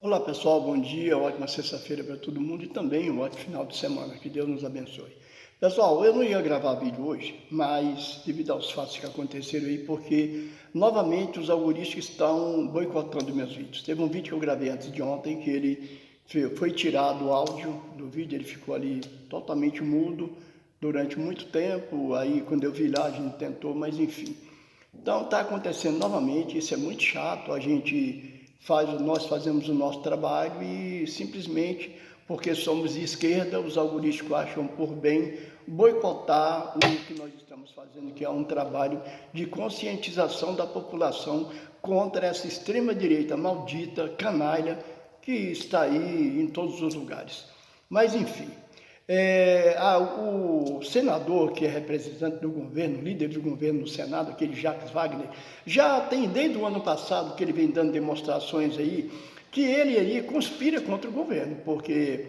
Olá pessoal, bom dia, ótima sexta-feira para todo mundo e também um ótimo final de semana, que Deus nos abençoe. Pessoal, eu não ia gravar vídeo hoje, mas devido aos fatos que aconteceram aí, porque novamente os algoritmos estão boicotando meus vídeos. Teve um vídeo que eu gravei antes de ontem, que ele foi tirado o áudio do vídeo, ele ficou ali totalmente mudo durante muito tempo, aí quando eu vi lá a gente tentou, mas enfim. Então está acontecendo novamente, isso é muito chato, nós fazemos o nosso trabalho e simplesmente porque somos de esquerda, os algoritmos acham por bem boicotar o que nós estamos fazendo, que é um trabalho de conscientização da população contra essa extrema-direita maldita, canalha, que está aí em todos os lugares. Mas enfim, o senador que é representante do governo, líder do governo no Senado, aquele Jacques Wagner, já tem desde o ano passado que ele vem dando demonstrações aí, que ele aí conspira contra o governo, porque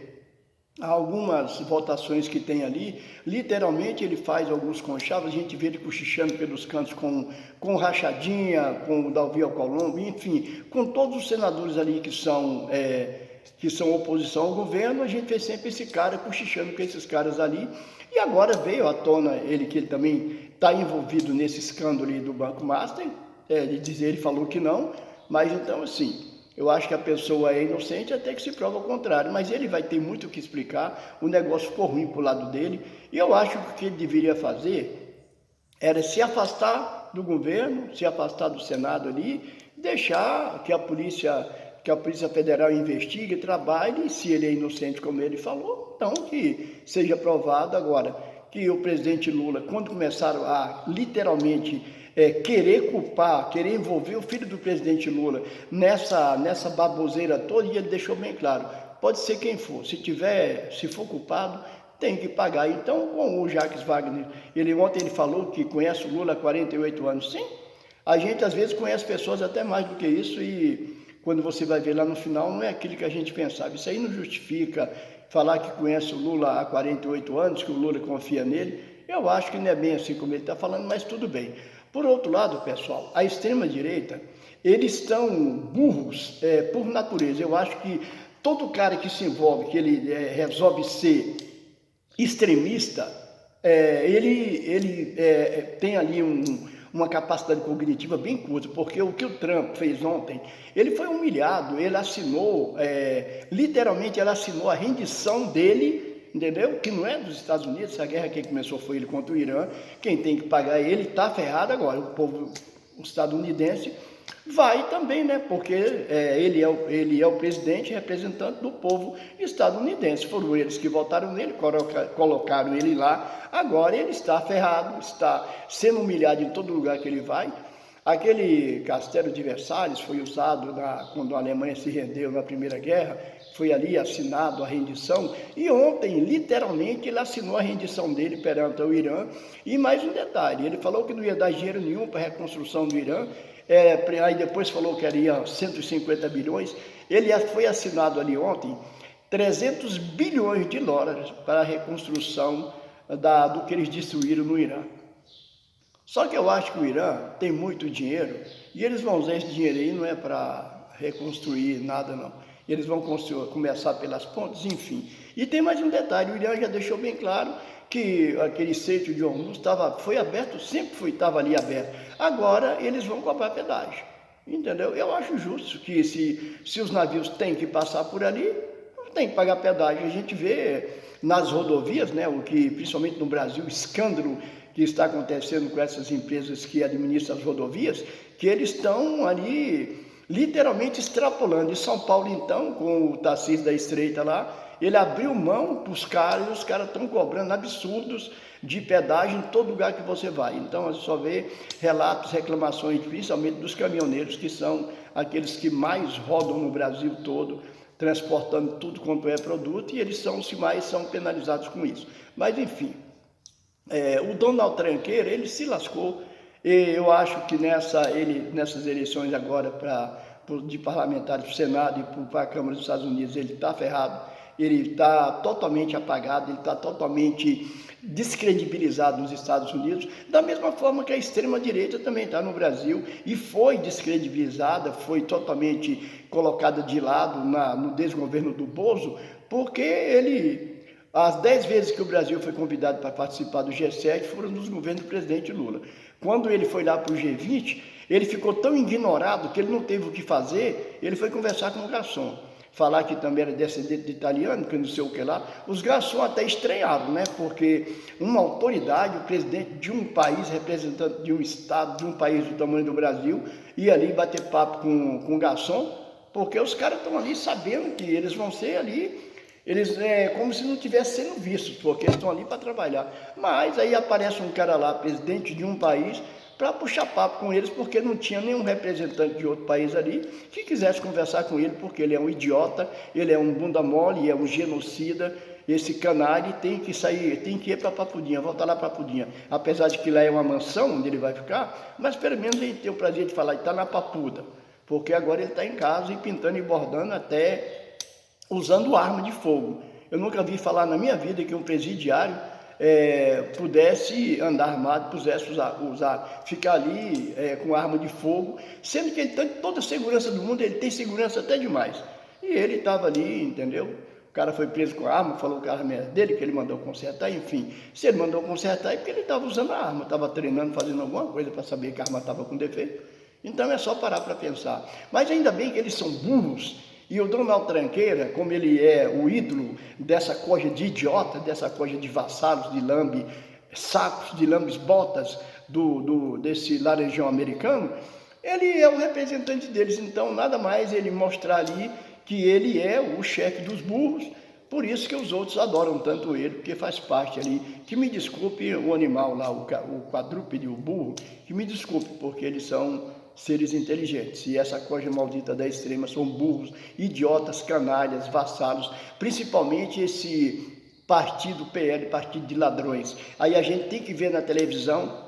há algumas votações que tem ali, literalmente ele faz alguns conchavos, a gente vê ele cochichando pelos cantos com Rachadinha, com o Davi Alcolumbre, enfim, com todos os senadores ali que são oposição ao governo, a gente vê sempre esse cara cochichando com esses caras ali, e agora veio à tona que ele também está envolvido nesse escândalo ali do Banco Master, ele falou que não, mas então assim, eu acho que a pessoa é inocente até que se prova o contrário, mas ele vai ter muito o que explicar, o negócio ficou ruim para o lado dele, e eu acho que o que ele deveria fazer era se afastar do governo, se afastar do Senado ali, deixar que a Polícia Federal investigue, trabalhe, e se ele é inocente, como ele falou, então que seja provado. Agora, que o presidente Lula, quando começaram a literalmente querer culpar, querer envolver o filho do presidente Lula nessa baboseira toda, e ele deixou bem claro, pode ser quem for, se for culpado, tem que pagar. Então, com o Jacques Wagner, ontem ele falou que conhece o Lula há 48 anos, sim, a gente às vezes conhece pessoas até mais do que isso, e quando você vai ver lá no final, não é aquilo que a gente pensava. Isso aí não justifica falar que conhece o Lula há 48 anos, que o Lula confia nele. Eu acho que não é bem assim como ele está falando, mas tudo bem. Por outro lado, pessoal, a extrema-direita, eles estão burros por natureza. Eu acho que todo cara que se envolve, que ele resolve ser extremista, ele tem ali uma capacidade cognitiva bem curta, porque o que o Trump fez ontem, ele foi humilhado, ele assinou, literalmente ele assinou a rendição dele, entendeu? Que não é dos Estados Unidos, essa guerra quem começou foi ele contra o Irã, quem tem que pagar ele, está ferrado agora, o povo estadunidense vai também, né? Porque ele é o presidente representante do povo estadunidense. Foram eles que votaram nele, colocaram ele lá. Agora ele está ferrado, está sendo humilhado em todo lugar que ele vai. Aquele castelo de Versalhes foi usado quando a Alemanha se rendeu na Primeira Guerra, foi ali assinado a rendição, e ontem, literalmente, ele assinou a rendição dele perante o Irã. E mais um detalhe, ele falou que não ia dar dinheiro nenhum para a reconstrução do Irã, aí depois falou que ia 150 bilhões, foi assinado ali ontem 300 bilhões de dólares para a reconstrução do que eles destruíram no Irã. Só que eu acho que o Irã tem muito dinheiro e eles vão usar esse dinheiro aí, não é para reconstruir nada não. Eles vão começar pelas pontes, enfim. E tem mais um detalhe, o Irã já deixou bem claro que aquele Estreito de Hormuz foi aberto, sempre estava ali aberto. Agora eles vão cobrar pedágio, entendeu? Eu acho justo que se os navios têm que passar por ali, tem que pagar pedágio. A gente vê nas rodovias, né, principalmente no Brasil, o escândalo que está acontecendo com essas empresas que administram as rodovias, que eles estão ali literalmente extrapolando. Em São Paulo, então, com o Tarcísio da Estreita lá, ele abriu mão para os caras, e os caras estão cobrando absurdos de pedágio em todo lugar que você vai. Então, você só vê relatos, reclamações, principalmente dos caminhoneiros, que são aqueles que mais rodam no Brasil todo, transportando tudo quanto é produto, e eles são os que mais são penalizados com isso. Mas, enfim, o Donald Trump, ele se lascou. E eu acho que nessas eleições agora de parlamentares para o Senado e para a Câmara dos Estados Unidos, ele está ferrado. ele está totalmente apagado, ele está totalmente descredibilizado nos Estados Unidos, da mesma forma que a extrema-direita também está no Brasil e foi descredibilizada, foi totalmente colocada de lado no desgoverno do Bozo, porque as 10 vezes que o Brasil foi convidado para participar do G7 foram dos governos do presidente Lula. Quando ele foi lá para o G20, ele ficou tão ignorado que ele não teve o que fazer, ele foi conversar com o garçom. Falar que também era descendente de italiano, que não sei o que lá. Os garçons até estranharam, né? Porque uma autoridade, o presidente de um país, representante de um estado, de um país do tamanho do Brasil, ia ali bater papo com o garçom, porque os caras estão ali sabendo que eles vão ser ali, como se não estivessem sendo vistos, porque eles estão ali para trabalhar. Mas aí aparece um cara lá, presidente de um país, para puxar papo com eles, porque não tinha nenhum representante de outro país ali que quisesse conversar com ele, porque ele é um idiota, ele é um bunda mole, é um genocida, esse canalha tem que sair, tem que ir para Papudinha, voltar lá para Papudinha, apesar de que lá é uma mansão onde ele vai ficar, mas pelo menos a gente tem o prazer de falar, ele está na Papuda, porque agora ele está em casa e pintando e bordando até usando arma de fogo. Eu nunca vi falar na minha vida que um presidiário pudesse andar armado, pudesse ficar ali com arma de fogo, sendo que ele tem toda a segurança do mundo, ele tem segurança até demais. E ele estava ali, entendeu? O cara foi preso com a arma, falou que a arma era dele, que ele mandou consertar, enfim. Se ele mandou consertar é porque ele estava usando a arma, estava treinando, fazendo alguma coisa para saber que a arma estava com defeito. Então é só parar para pensar. Mas ainda bem que eles são burros. E o Donald Tranqueira, como ele é o ídolo dessa coisa de idiota, dessa coisa de vassalos, de lambe sacos, de lambes botas desse laranjão americano, ele é o representante deles. Então, nada mais ele mostrar ali que ele é o chefe dos burros, por isso que os outros adoram tanto ele, porque faz parte ali. Que me desculpe o animal lá, o quadrúpede, o burro, que me desculpe, porque eles são seres inteligentes, e essa coisa maldita da extrema são burros, idiotas, canalhas, vassalos, principalmente esse partido PL, partido de ladrões. Aí a gente tem que ver na televisão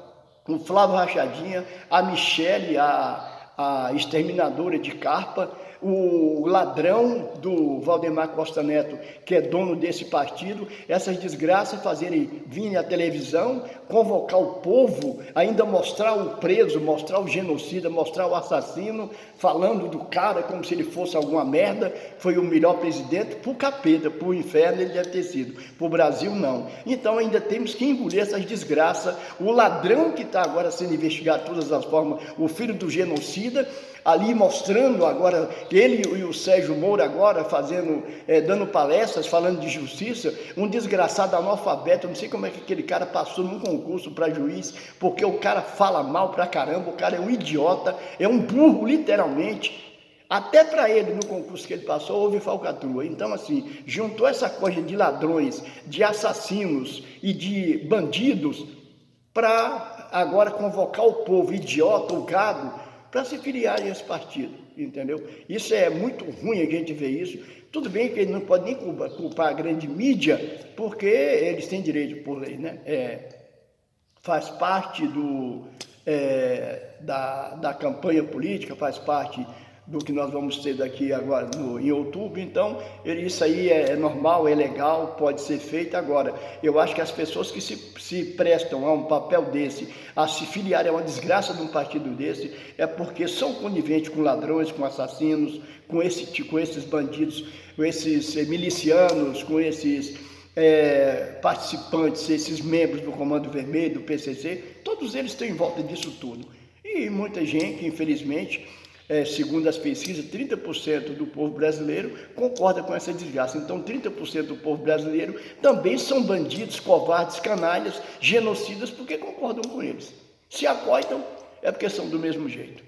o Flávio Rachadinha, a Michele, a exterminadora de Carpa, o ladrão do Valdemar Costa Neto, que é dono desse partido, essas desgraças fazerem vir à televisão, convocar o povo, ainda mostrar o preso, mostrar o genocida, mostrar o assassino, falando do cara como se ele fosse alguma merda, foi o melhor presidente, pro capeta, pro inferno ele deve ter sido, pro Brasil não. Então ainda temos que engolir essas desgraças, o ladrão que está agora sendo investigado de todas as formas, o filho do genocida, ali mostrando agora, ele e o Sérgio Moro agora dando palestras, falando de justiça, um desgraçado analfabeto, eu não sei como é que aquele cara passou num concurso para juiz, porque o cara fala mal pra caramba, o cara é um idiota, é um burro literalmente, até para ele no concurso que ele passou houve falcatrua. Então assim, juntou essa coisa de ladrões, de assassinos e de bandidos para agora convocar o povo idiota, o gado, para se filiarem a esse partido, entendeu? Isso é muito ruim a gente ver isso. Tudo bem que ele não pode nem culpar a grande mídia, porque eles têm direito por lei, né? Faz parte da campanha política, faz parte do que nós vamos ter daqui agora em outubro, então isso aí é normal, é legal, pode ser feito. Agora, eu acho que as pessoas que se prestam a um papel desse, a se filiarem a uma desgraça de um partido desse, é porque são coniventes com ladrões, com assassinos, com esses bandidos, com esses milicianos, com esses participantes, esses membros do Comando Vermelho, do PCC, todos eles estão em volta disso tudo. E muita gente, infelizmente, segundo as pesquisas, 30% do povo brasileiro concorda com essa desgraça. Então, 30% do povo brasileiro também são bandidos, covardes, canalhas, genocidas, porque concordam com eles. Se apoiam, é porque são do mesmo jeito.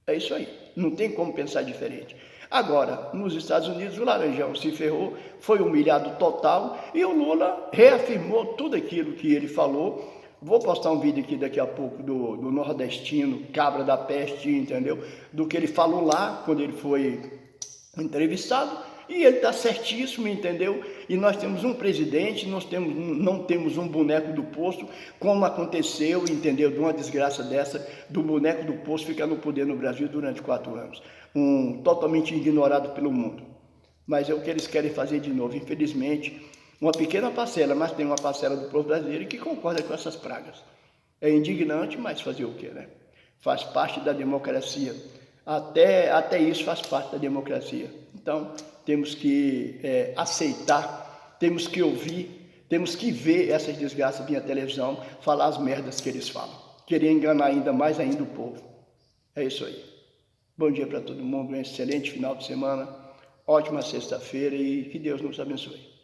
É isso aí. Não tem como pensar diferente. Agora, nos Estados Unidos, o Laranjão se ferrou, foi humilhado total, e o Lula reafirmou tudo aquilo que ele falou. Vou postar um vídeo aqui daqui a pouco do nordestino, cabra da peste, entendeu? Do que ele falou lá, quando ele foi entrevistado, e ele está certíssimo, entendeu? E nós temos um presidente, não temos um boneco do posto, como aconteceu, entendeu? De uma desgraça dessa, do boneco do posto ficar no poder no Brasil durante 4 anos. Totalmente ignorado pelo mundo. Mas é o que eles querem fazer de novo. Infelizmente, uma pequena parcela, mas tem uma parcela do povo brasileiro que concorda com essas pragas. É indignante, mas fazer o quê, né? Faz parte da democracia. Até isso faz parte da democracia. Então, temos que aceitar, temos que ouvir, temos que ver essas desgraças via televisão, falar as merdas que eles falam. Querer enganar ainda mais ainda o povo. É isso aí. Bom dia para todo mundo, um excelente final de semana, ótima sexta-feira e que Deus nos abençoe.